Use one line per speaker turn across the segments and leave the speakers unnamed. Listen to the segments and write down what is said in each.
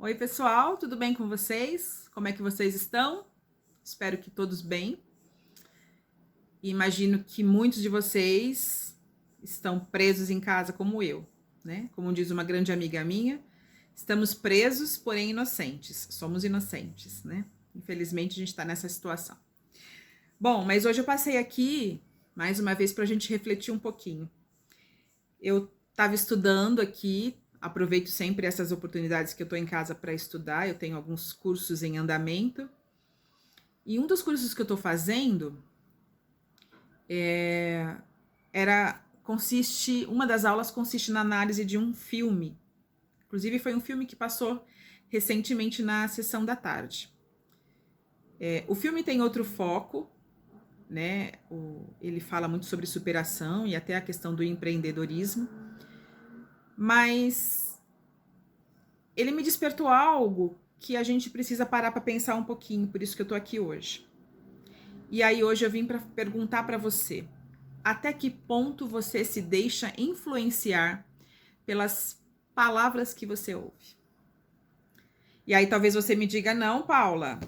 Oi, pessoal, tudo bem com vocês? Como é que vocês estão? Espero que todos bem. E imagino que muitos de vocês estão presos em casa como eu, né? Como diz uma grande amiga minha, estamos presos, porém inocentes. Somos inocentes, né? Infelizmente a gente está nessa situação. Bom, mas hoje eu passei aqui mais uma vez para a gente refletir um pouquinho. Eu estava estudando aqui, aproveito sempre essas oportunidades que eu estou em casa para estudar. Eu tenho alguns cursos em andamento. E um dos cursos que eu estou fazendo uma das aulas consiste na análise de um filme. Inclusive foi um filme que passou recentemente na sessão da tarde. O filme tem outro foco, né? Ele fala muito sobre superação e até a questão do empreendedorismo, mas ele me despertou algo que a gente precisa parar para pensar um pouquinho, por isso que eu estou aqui hoje. E aí hoje eu vim para perguntar para você, até que ponto você se deixa influenciar pelas palavras que você ouve? E aí talvez você me diga, não, Paula,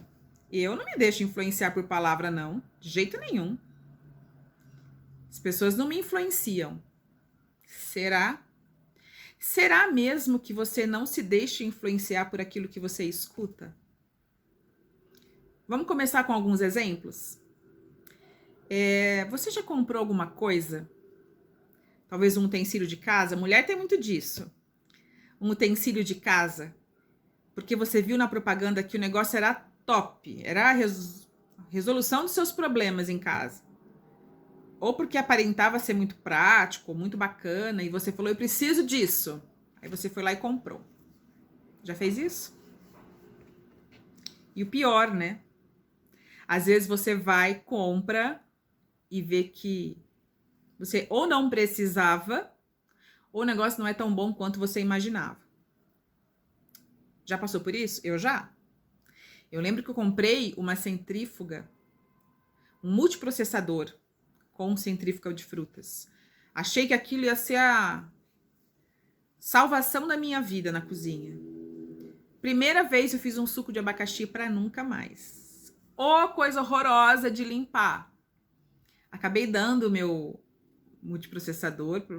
eu não me deixo influenciar por palavra, não, de jeito nenhum. As pessoas não me influenciam. Será? Será mesmo que você não se deixa influenciar por aquilo que você escuta? Vamos começar com alguns exemplos? Você já comprou alguma coisa? Talvez um utensílio de casa? Mulher tem muito disso. Um utensílio de casa, porque você viu na propaganda que o negócio era top, era a resolução dos seus problemas em casa. Ou porque aparentava ser muito prático, muito bacana, e você falou, eu preciso disso. Aí você foi lá e comprou. Já fez isso? E o pior, né? Às vezes você vai, compra e vê que você ou não precisava, ou o negócio não é tão bom quanto você imaginava. Já passou por isso? Eu já. Eu lembro que eu comprei uma centrífuga, um multiprocessador com centrífuga de frutas. Achei que aquilo ia ser a salvação da minha vida na cozinha. Primeira vez eu fiz um suco de abacaxi para nunca mais. Oh, coisa horrorosa de limpar. Acabei dando o meu multiprocessador para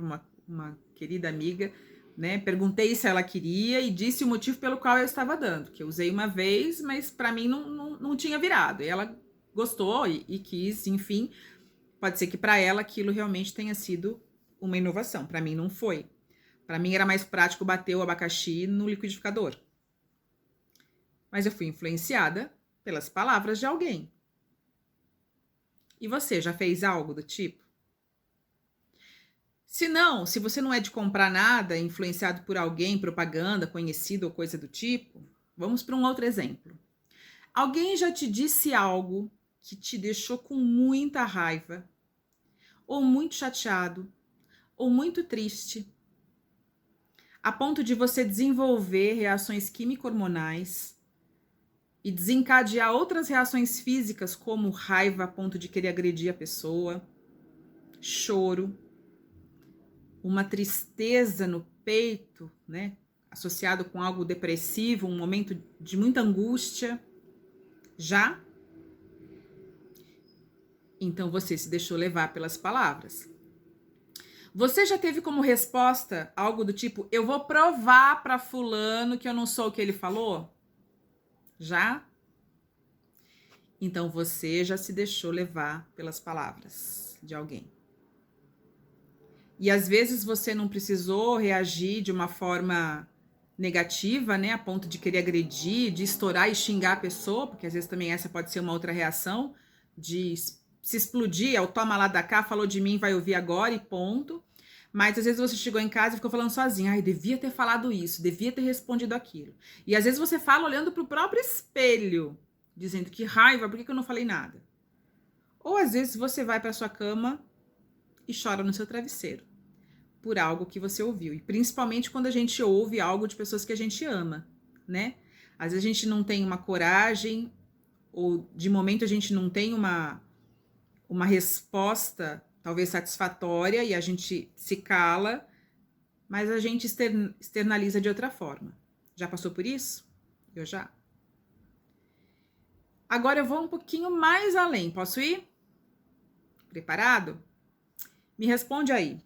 uma querida amiga, né? Perguntei se ela queria e disse o motivo pelo qual eu estava dando, que eu usei uma vez, mas para mim não tinha virado. E ela gostou e quis, enfim. Pode ser que para ela aquilo realmente tenha sido uma inovação. Para mim não foi. Para mim era mais prático bater o abacaxi no liquidificador. Mas eu fui influenciada pelas palavras de alguém. E você já fez algo do tipo? Se não, se você não é de comprar nada, influenciado por alguém, propaganda, conhecido ou coisa do tipo, vamos para um outro exemplo. Alguém já te disse algo que te deixou com muita raiva, ou muito chateado, ou muito triste, a ponto de você desenvolver reações químico-hormonais e desencadear outras reações físicas, como raiva a ponto de querer agredir a pessoa, choro, uma tristeza no peito, né, associado com algo depressivo, um momento de muita angústia. Já? Então você se deixou levar pelas palavras. Você já teve como resposta algo do tipo, eu vou provar para fulano que eu não sou o que ele falou? Já? Então você já se deixou levar pelas palavras de alguém. E às vezes você não precisou reagir de uma forma negativa, né, a ponto de querer agredir, de estourar e xingar a pessoa, porque às vezes também essa pode ser uma outra reação, de se explodir, é o toma lá da cá, falou de mim, vai ouvir agora e ponto. Mas às vezes você chegou em casa e ficou falando sozinha, ai, devia ter falado isso, devia ter respondido aquilo. E às vezes você fala olhando para o próprio espelho, dizendo que raiva, por que eu não falei nada? Ou às vezes você vai para sua cama e chora no seu travesseiro por algo que você ouviu. E principalmente quando a gente ouve algo de pessoas que a gente ama, né? Às vezes a gente não tem uma coragem, ou de momento a gente não tem uma resposta talvez satisfatória e a gente se cala, mas a gente externaliza de outra forma. Já passou por isso? Eu já. Agora eu vou um pouquinho mais além. Posso ir? Preparado? Me responde aí.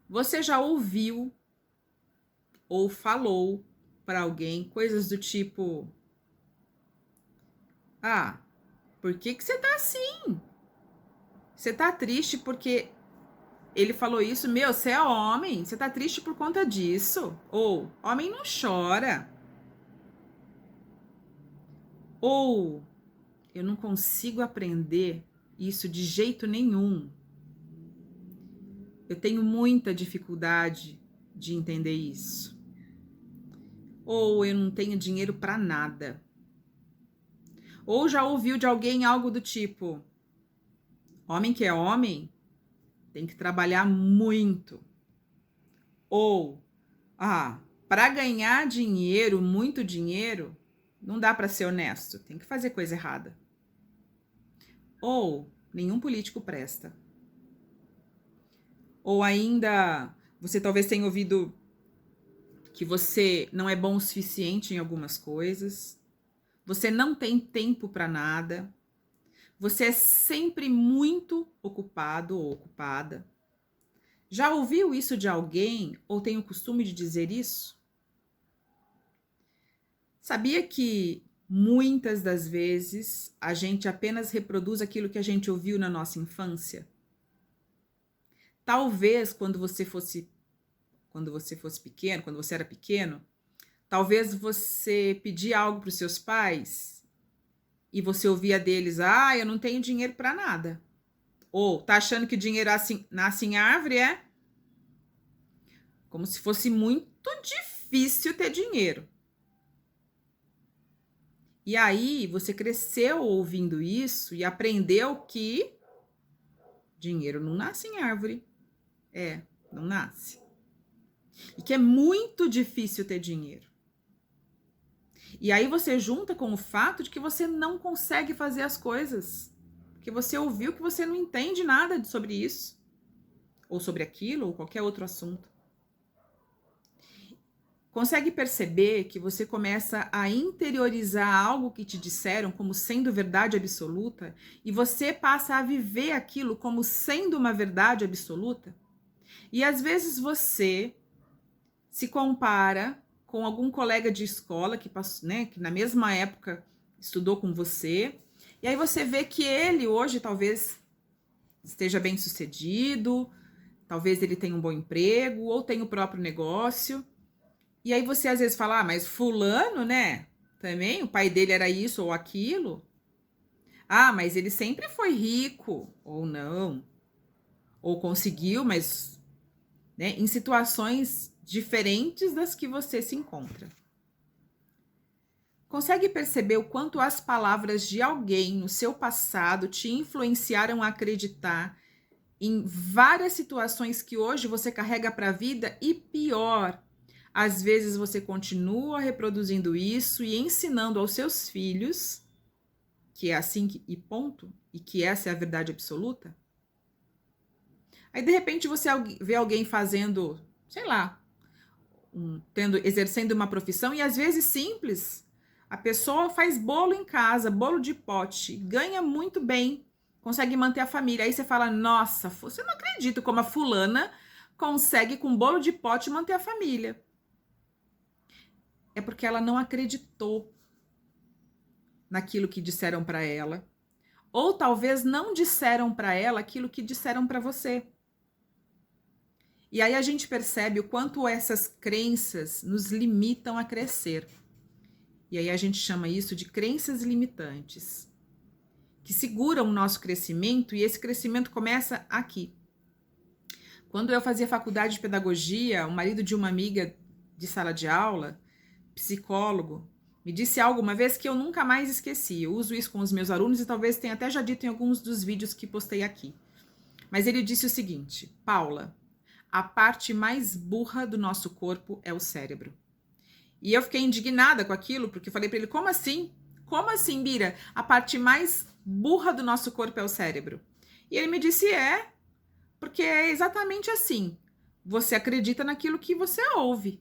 Você já ouviu ou falou para alguém coisas do tipo: ah, por que você tá assim? Você tá triste porque ele falou isso? Meu, você é homem, você tá triste por conta disso? Ou, homem não chora. Ou, eu não consigo aprender isso de jeito nenhum. Eu tenho muita dificuldade de entender isso. Ou eu não tenho dinheiro para nada. Ou já ouviu de alguém algo do tipo: homem que é homem tem que trabalhar muito. Ou, para ganhar dinheiro, muito dinheiro, não dá para ser honesto, tem que fazer coisa errada. Ou, nenhum político presta. Ou ainda, você talvez tenha ouvido que você não é bom o suficiente em algumas coisas, você não tem tempo para nada, você é sempre muito ocupado ou ocupada. Já ouviu isso de alguém ou tem o costume de dizer isso? Sabia que muitas das vezes a gente apenas reproduz aquilo que a gente ouviu na nossa infância? Talvez quando você fosse pequeno, quando você era pequeno, talvez você pedia algo para os seus pais e você ouvia deles: eu não tenho dinheiro para nada. Ou, tá achando que dinheiro nasce em árvore, é? Como se fosse muito difícil ter dinheiro. E aí, você cresceu ouvindo isso e aprendeu que dinheiro não nasce em árvore. Não nasce. E que é muito difícil ter dinheiro. E aí você junta com o fato de que você não consegue fazer as coisas. Porque você ouviu que você não entende nada sobre isso. Ou sobre aquilo, ou qualquer outro assunto. Consegue perceber que você começa a interiorizar algo que te disseram como sendo verdade absoluta e você passa a viver aquilo como sendo uma verdade absoluta? E às vezes você se compara com algum colega de escola que passou, né, que na mesma época estudou com você, e aí você vê que ele hoje talvez esteja bem sucedido, talvez ele tenha um bom emprego ou tenha o próprio negócio. E aí você às vezes fala: mas fulano, né? Também o pai dele era isso ou aquilo. Mas ele sempre foi rico, ou não. Ou conseguiu, mas, né, em situações diferentes das que você se encontra. Consegue perceber o quanto as palavras de alguém no seu passado te influenciaram a acreditar em várias situações que hoje você carrega para a vida? E pior, às vezes você continua reproduzindo isso e ensinando aos seus filhos que é assim e ponto, e que essa é a verdade absoluta. Aí de repente você vê alguém fazendo, sei lá, exercendo uma profissão, e às vezes simples. A pessoa faz bolo em casa, bolo de pote, ganha muito bem, consegue manter a família. Aí você fala: nossa, você não acredita como a fulana consegue com bolo de pote manter a família. É porque ela não acreditou naquilo que disseram para ela, ou talvez não disseram para ela aquilo que disseram para você. E aí a gente percebe o quanto essas crenças nos limitam a crescer. E aí a gente chama isso de crenças limitantes, que seguram o nosso crescimento, e esse crescimento começa aqui. Quando eu fazia faculdade de pedagogia, o marido de uma amiga de sala de aula, psicólogo, me disse algo uma vez que eu nunca mais esqueci. Eu uso isso com os meus alunos e talvez tenha até já dito em alguns dos vídeos que postei aqui. Mas ele disse o seguinte: Paula, a parte mais burra do nosso corpo é o cérebro. E eu fiquei indignada com aquilo, porque eu falei para ele: como assim? Como assim, Bira? A parte mais burra do nosso corpo é o cérebro. E ele me disse: porque é exatamente assim. Você acredita naquilo que você ouve.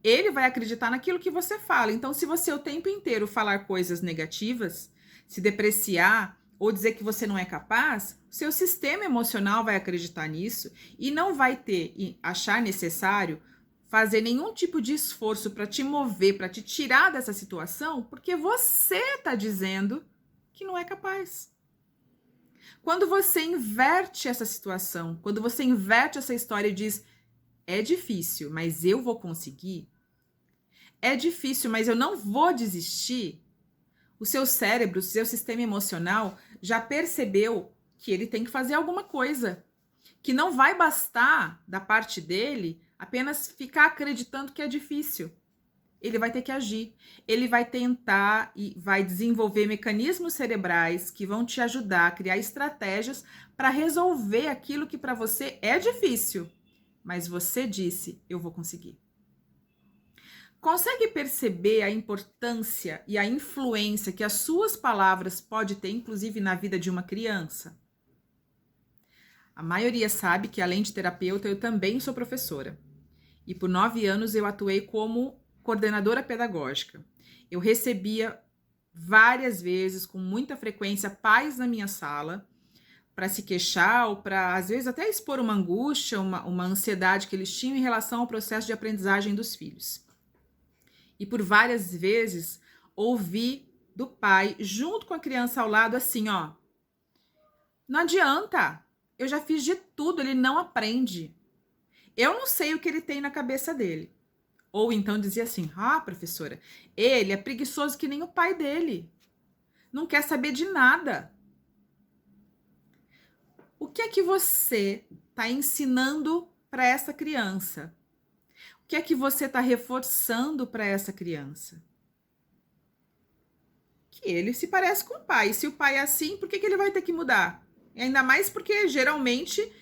ele vai acreditar naquilo que você fala. Então, se você o tempo inteiro falar coisas negativas, se depreciar ou dizer que você não é capaz, seu sistema emocional vai acreditar nisso e não vai achar necessário fazer nenhum tipo de esforço para te mover, para te tirar dessa situação, porque você está dizendo que não é capaz. Quando você inverte essa situação, quando você inverte essa história e diz, é difícil, mas eu vou conseguir, é difícil, mas eu não vou desistir, o seu cérebro, o seu sistema emocional já percebeu que ele tem que fazer alguma coisa, que não vai bastar da parte dele apenas ficar acreditando que é difícil. Ele vai ter que agir, ele vai tentar e vai desenvolver mecanismos cerebrais que vão te ajudar a criar estratégias para resolver aquilo que para você é difícil, mas você disse, eu vou conseguir. Consegue perceber a importância e a influência que as suas palavras podem ter, inclusive na vida de uma criança? A maioria sabe que, além de terapeuta, eu também sou professora. E por 9 anos eu atuei como coordenadora pedagógica. Eu recebia várias vezes, com muita frequência, pais na minha sala para se queixar ou para, às vezes, até expor uma angústia, uma ansiedade que eles tinham em relação ao processo de aprendizagem dos filhos. E por várias vezes ouvi do pai, junto com a criança ao lado, assim, ó, não adianta, eu já fiz de tudo, ele não aprende. Eu não sei o que ele tem na cabeça dele. Ou então dizia assim, professora, ele é preguiçoso que nem o pai dele. Não quer saber de nada. O que é que você está ensinando para essa criança? O que é que você está reforçando para essa criança? Que ele se parece com o pai. E se o pai é assim, por que ele vai ter que mudar? E ainda mais porque, geralmente,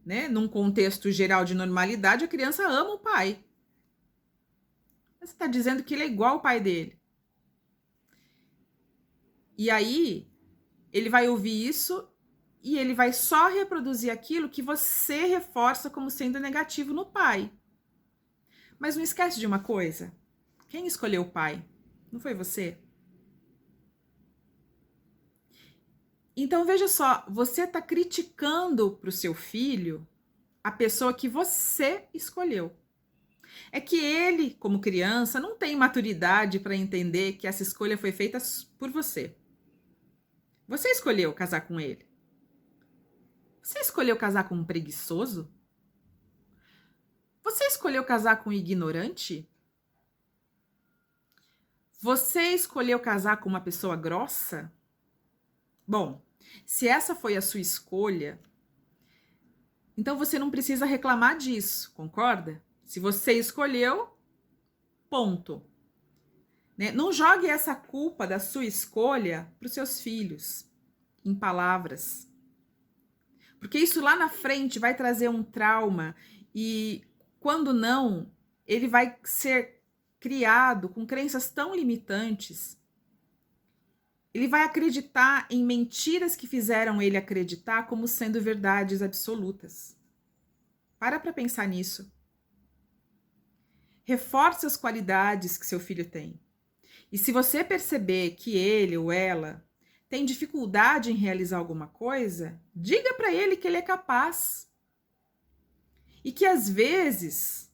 né, num contexto geral de normalidade, a criança ama o pai. Mas você está dizendo que ele é igual ao pai dele. E aí, ele vai ouvir isso e ele vai só reproduzir aquilo que você reforça como sendo negativo no pai. Mas não esquece de uma coisa. Quem escolheu o pai? Não foi você? Então, veja só, você está criticando para o seu filho a pessoa que você escolheu. É que ele, como criança, não tem maturidade para entender que essa escolha foi feita por você. Você escolheu casar com ele. Você escolheu casar com um preguiçoso? Você escolheu casar com um ignorante? Você escolheu casar com uma pessoa grossa? Bom, se essa foi a sua escolha, então você não precisa reclamar disso, concorda? Se você escolheu, ponto. Né? Não jogue essa culpa da sua escolha para os seus filhos, em palavras. Porque isso lá na frente vai trazer um trauma e, quando não, ele vai ser criado com crenças tão limitantes. Ele vai acreditar em mentiras que fizeram ele acreditar como sendo verdades absolutas. Para pensar nisso. Reforce as qualidades que seu filho tem. E se você perceber que ele ou ela tem dificuldade em realizar alguma coisa, diga para ele que ele é capaz. E que às vezes,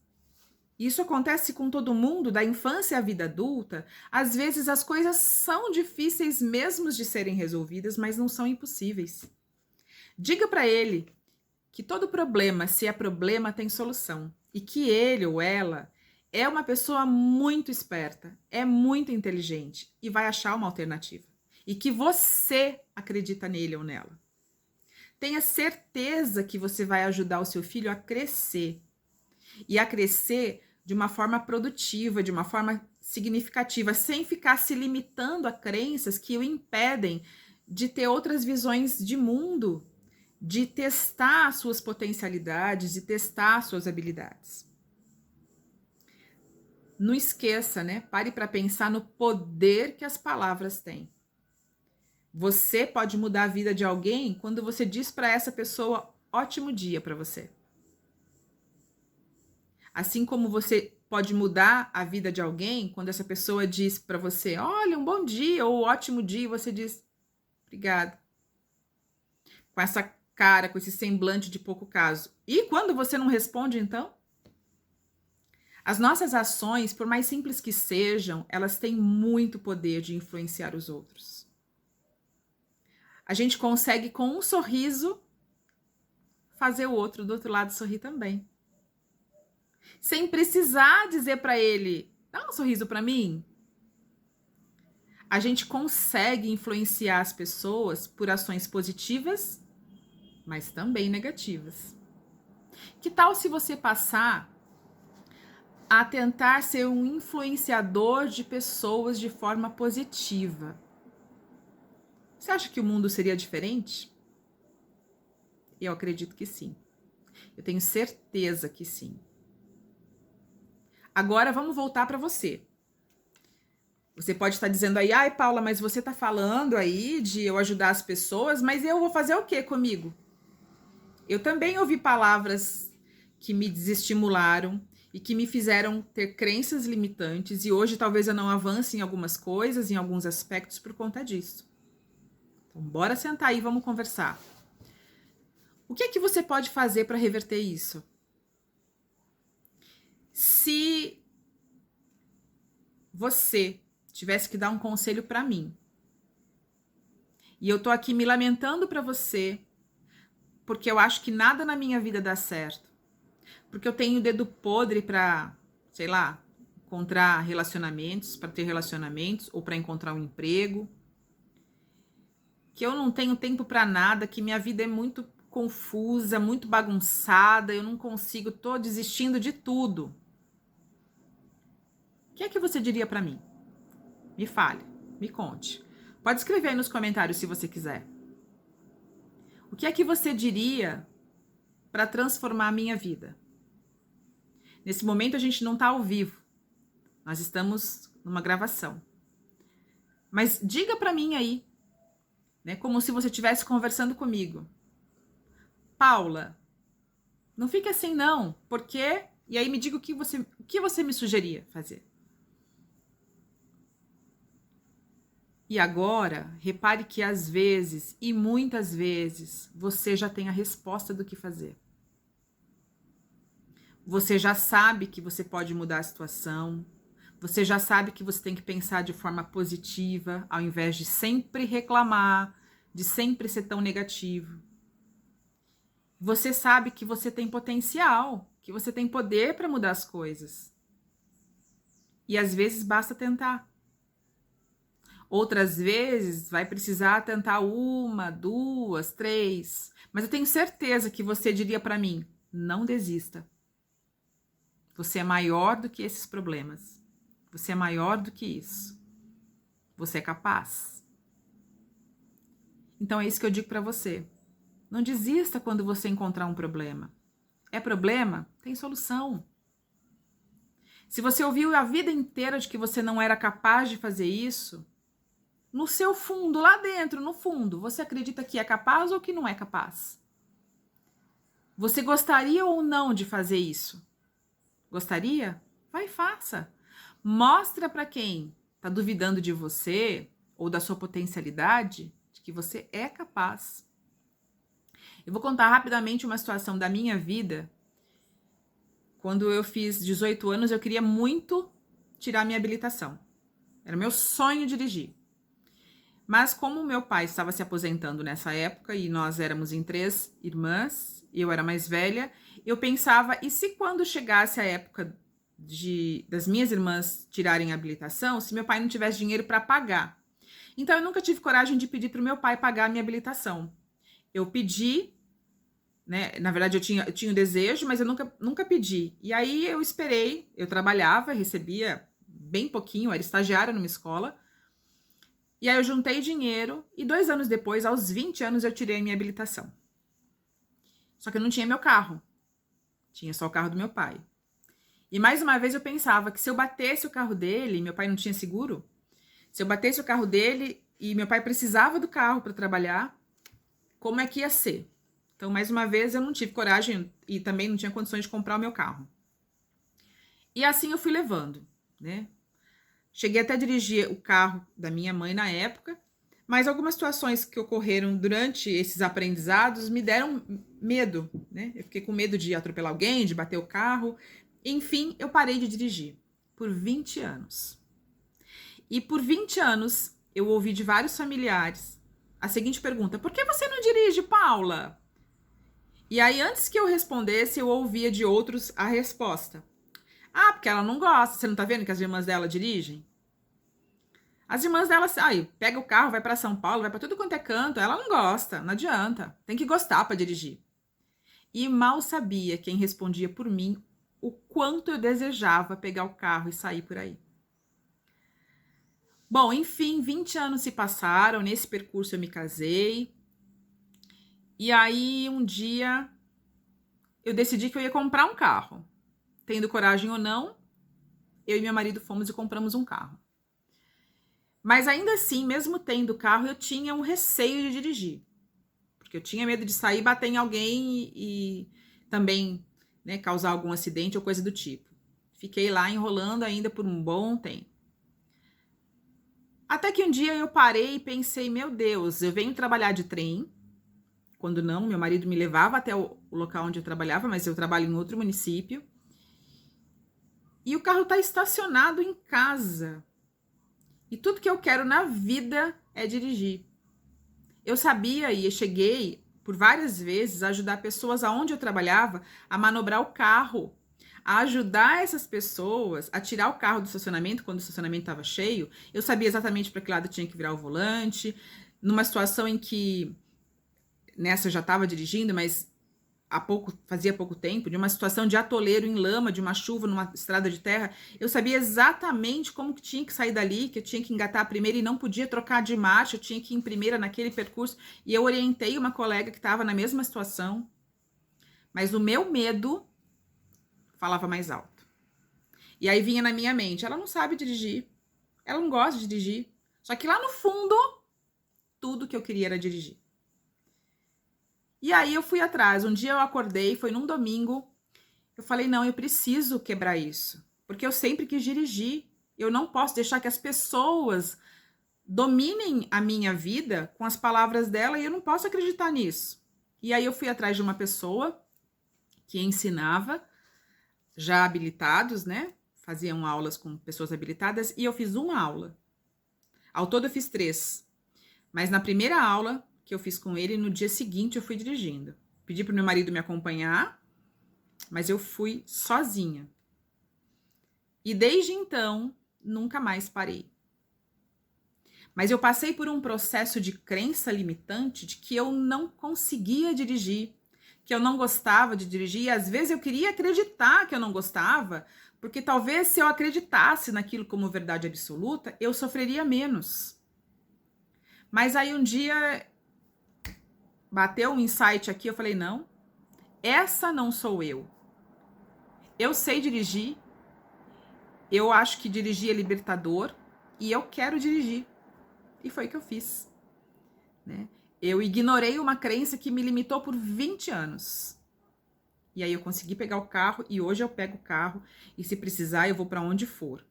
isso acontece com todo mundo, da infância à vida adulta, às vezes as coisas são difíceis mesmo de serem resolvidas, mas não são impossíveis. Diga para ele que todo problema, se é problema, tem solução. E que ele ou ela é uma pessoa muito esperta, é muito inteligente e vai achar uma alternativa. E que você acredita nele ou nela. Tenha certeza que você vai ajudar o seu filho a crescer. E a crescer de uma forma produtiva, de uma forma significativa, sem ficar se limitando a crenças que o impedem de ter outras visões de mundo, de testar suas potencialidades, de testar suas habilidades. Não esqueça, né? Pare para pensar no poder que as palavras têm. Você pode mudar a vida de alguém quando você diz para essa pessoa, ótimo dia para você. Assim como você pode mudar a vida de alguém quando essa pessoa diz para você, olha, um bom dia ou um ótimo dia, e você diz, obrigado. Com essa cara, com esse semblante de pouco caso. E quando você não responde, então? As nossas ações, por mais simples que sejam, elas têm muito poder de influenciar os outros. A gente consegue, com um sorriso, fazer o outro do outro lado sorrir também. Sem precisar dizer para ele, dá um sorriso para mim. A gente consegue influenciar as pessoas por ações positivas, mas também negativas. Que tal se você passar a tentar ser um influenciador de pessoas de forma positiva? Você acha que o mundo seria diferente? Eu acredito que sim. Eu tenho certeza que sim. Agora vamos voltar para você. Você pode estar dizendo aí, ai Paula, mas você está falando aí de eu ajudar as pessoas, mas eu vou fazer o quê comigo? Eu também ouvi palavras que me desestimularam e que me fizeram ter crenças limitantes, e hoje talvez eu não avance em algumas coisas, em alguns aspectos por conta disso. Então, bora sentar aí e vamos conversar. O que é que você pode fazer para reverter isso? Se você tivesse que dar um conselho para mim, e eu tô aqui me lamentando para você, porque eu acho que nada na minha vida dá certo, porque eu tenho dedo podre para, sei lá, encontrar relacionamentos, para ter relacionamentos ou para encontrar um emprego, que eu não tenho tempo para nada, que minha vida é muito confusa, muito bagunçada, eu não consigo, tô desistindo de tudo. O que é que você diria para mim? Me fale, me conte. Pode escrever aí nos comentários se você quiser. O que é que você diria para transformar a minha vida? Nesse momento a gente não está ao vivo. Nós estamos numa gravação. Mas diga para mim aí, né, como se você estivesse conversando comigo. Paula, não fique assim não, porque... E aí me diga o que você me sugeria fazer. E agora, repare que às vezes, e muitas vezes, você já tem a resposta do que fazer. Você já sabe que você pode mudar a situação. Você já sabe que você tem que pensar de forma positiva, ao invés de sempre reclamar, de sempre ser tão negativo. Você sabe que você tem potencial, que você tem poder para mudar as coisas. E às vezes basta tentar. Outras vezes vai precisar tentar 1, 2, 3. Mas eu tenho certeza que você diria para mim, não desista. Você é maior do que esses problemas. Você é maior do que isso. Você é capaz. Então é isso que eu digo para você. Não desista quando você encontrar um problema. É problema? Tem solução. Se você ouviu a vida inteira de que você não era capaz de fazer isso, no seu fundo, lá dentro, no fundo, você acredita que é capaz ou que não é capaz? Você gostaria ou não de fazer isso? Gostaria? Vai e faça. Mostra para quem está duvidando de você ou da sua potencialidade de que você é capaz. Eu vou contar rapidamente uma situação da minha vida. Quando eu fiz 18 anos, eu queria muito tirar minha habilitação. Era meu sonho dirigir. Mas como meu pai estava se aposentando nessa época e nós éramos em 3 irmãs, e eu era mais velha, eu pensava, e se quando chegasse a época das minhas irmãs tirarem a habilitação, se meu pai não tivesse dinheiro para pagar? Então eu nunca tive coragem de pedir para o meu pai pagar a minha habilitação. Eu pedi, né? Na verdade eu tinha o desejo, mas eu nunca pedi. E aí eu esperei, eu trabalhava, recebia bem pouquinho, eu era estagiária numa escola. E aí eu juntei dinheiro e 2 anos depois, aos 20 anos, eu tirei a minha habilitação. Só que eu não tinha meu carro. Tinha só o carro do meu pai. E mais uma vez eu pensava que se eu batesse o carro dele, meu pai não tinha seguro, se eu batesse o carro dele e meu pai precisava do carro para trabalhar, como é que ia ser? Então, mais uma vez, eu não tive coragem e também não tinha condições de comprar o meu carro. E assim eu fui levando, né? Cheguei até a dirigir o carro da minha mãe na época, mas algumas situações que ocorreram durante esses aprendizados me deram medo, né? Eu fiquei com medo de atropelar alguém, de bater o carro. Enfim, eu parei de dirigir por 20 anos. E por 20 anos eu ouvi de vários familiares a seguinte pergunta: por que você não dirige, Paula? E aí, antes que eu respondesse, eu ouvia de outros a resposta: ah, porque ela não gosta. Você não tá vendo que as irmãs dela dirigem? As irmãs dela, aí, pega o carro, vai para São Paulo, vai para tudo quanto é canto. Ela não gosta, não adianta. Tem que gostar para dirigir. E mal sabia quem respondia por mim o quanto eu desejava pegar o carro e sair por aí. Bom, enfim, 20 anos se passaram. Nesse percurso eu me casei. E aí, um dia, eu decidi que eu ia comprar um carro. Tendo coragem ou não, eu e meu marido fomos e compramos um carro. Mas ainda assim, mesmo tendo carro, eu tinha um receio de dirigir. Porque eu tinha medo de sair, bater em alguém e também, né, causar algum acidente ou coisa do tipo. Fiquei lá enrolando ainda por um bom tempo. Até que um dia eu parei e pensei, meu Deus, eu venho trabalhar de trem. Quando não, meu marido me levava até o local onde eu trabalhava, mas eu trabalho em outro município. E o carro está estacionado em casa. E tudo que eu quero na vida é dirigir. Eu sabia e cheguei por várias vezes a ajudar pessoas aonde eu trabalhava a manobrar o carro, a ajudar essas pessoas a tirar o carro do estacionamento quando o estacionamento estava cheio. Eu sabia exatamente para que lado tinha que virar o volante. Numa situação em que nessa eu já estava dirigindo, mas fazia pouco tempo, de uma situação de atoleiro em lama, de uma chuva numa estrada de terra, eu sabia exatamente como que tinha que sair dali, que eu tinha que engatar a primeira e não podia trocar de marcha, eu tinha que ir em primeira naquele percurso, e eu orientei uma colega que estava na mesma situação, mas o meu medo falava mais alto. E aí vinha na minha mente, ela não sabe dirigir, ela não gosta de dirigir, só que lá no fundo, tudo que eu queria era dirigir. E aí eu fui atrás. Um dia eu acordei, foi num domingo. Eu falei, não, eu preciso quebrar isso. Porque eu sempre quis dirigir. Eu não posso deixar que as pessoas dominem a minha vida com as palavras dela e eu não posso acreditar nisso. E aí eu fui atrás de uma pessoa que ensinava, já habilitados, né? Faziam aulas com pessoas habilitadas e eu fiz uma aula. Ao todo eu fiz 3. Mas na primeira aula que eu fiz com ele, no dia seguinte eu fui dirigindo. Pedi para o meu marido me acompanhar, mas eu fui sozinha. E desde então, nunca mais parei. Mas eu passei por um processo de crença limitante de que eu não conseguia dirigir, que eu não gostava de dirigir, e às vezes eu queria acreditar que eu não gostava, porque talvez se eu acreditasse naquilo como verdade absoluta, eu sofreria menos. Mas aí um dia bateu um insight aqui, eu falei, não, essa não sou eu. Eu sei dirigir, eu acho que dirigir é libertador e eu quero dirigir. E foi o que eu fiz, né? Eu ignorei uma crença que me limitou por 20 anos. E aí eu consegui pegar o carro e hoje eu pego o carro e se precisar eu vou para onde for.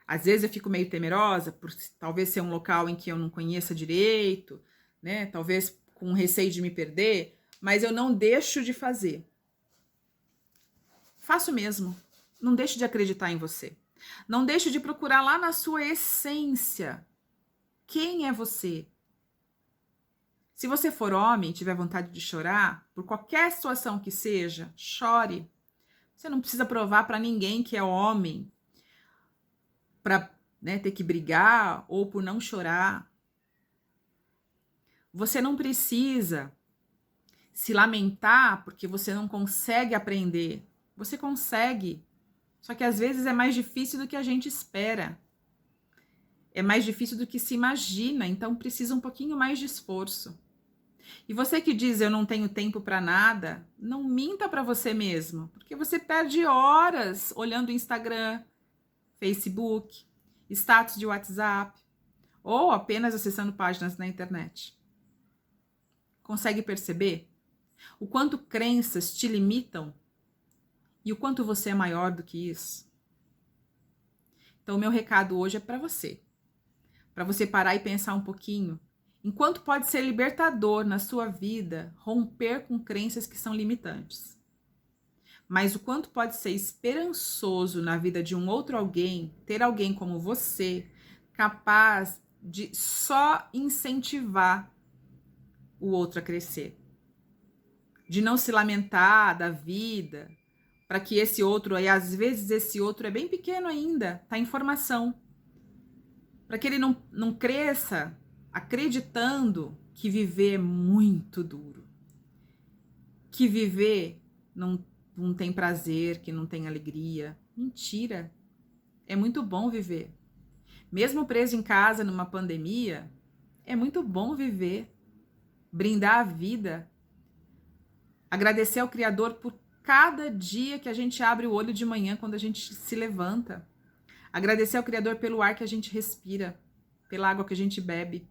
Às vezes eu fico meio temerosa por talvez ser um local em que eu não conheça direito, né? Talvez com receio de me perder, mas eu não deixo de fazer. Faço mesmo. Não deixe de acreditar em você. Não deixe de procurar lá na sua essência. Quem é você? Se você for homem e tiver vontade de chorar, por qualquer situação que seja, chore. Você não precisa provar para ninguém que é homem para, né, ter que brigar ou por não chorar. Você não precisa se lamentar porque você não consegue aprender. Você consegue. Só que às vezes é mais difícil do que a gente espera. É mais difícil do que se imagina, então precisa um pouquinho mais de esforço. E você que diz eu não tenho tempo para nada, não minta para você mesmo, porque você perde horas olhando Instagram, Facebook, status de WhatsApp ou apenas acessando páginas na internet. Consegue perceber o quanto crenças te limitam e o quanto você é maior do que isso? Então, o meu recado hoje é para você parar e pensar um pouquinho, enquanto pode ser libertador na sua vida romper com crenças que são limitantes. Mas o quanto pode ser esperançoso na vida de um outro alguém, ter alguém como você, capaz de só incentivar o outro a crescer. De não se lamentar da vida, para que esse outro, e às vezes esse outro é bem pequeno ainda, tá em formação. Para que ele não cresça acreditando que viver é muito duro. Que viver não tem prazer, que não tem alegria. Mentira. É muito bom viver. Mesmo preso em casa numa pandemia, é muito bom viver. Brindar a vida. Agradecer ao Criador por cada dia que a gente abre o olho de manhã quando a gente se levanta. Agradecer ao Criador pelo ar que a gente respira, pela água que a gente bebe,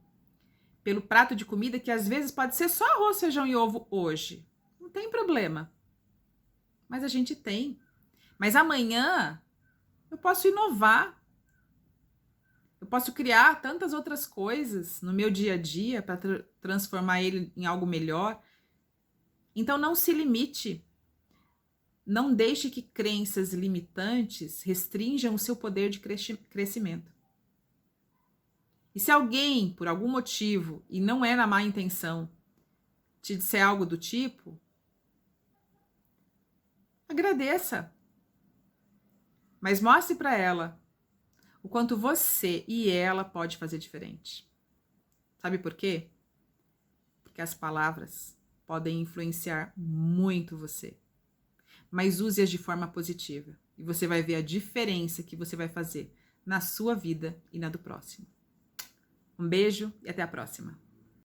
pelo prato de comida que às vezes pode ser só arroz, feijão e ovo hoje. Não tem problema. Mas a gente tem. Mas amanhã eu posso inovar. Eu posso criar tantas outras coisas no meu dia a dia para transformar ele em algo melhor. Então não se limite. Não deixe que crenças limitantes restringam o seu poder de crescimento. E se alguém, por algum motivo, e não é na má intenção, te disser algo do tipo, agradeça. Mas mostre para ela o quanto você e ela pode fazer diferente. Sabe por quê? Porque as palavras podem influenciar muito você. Mas use-as de forma positiva. E você vai ver a diferença que você vai fazer na sua vida e na do próximo. Um beijo e até a próxima.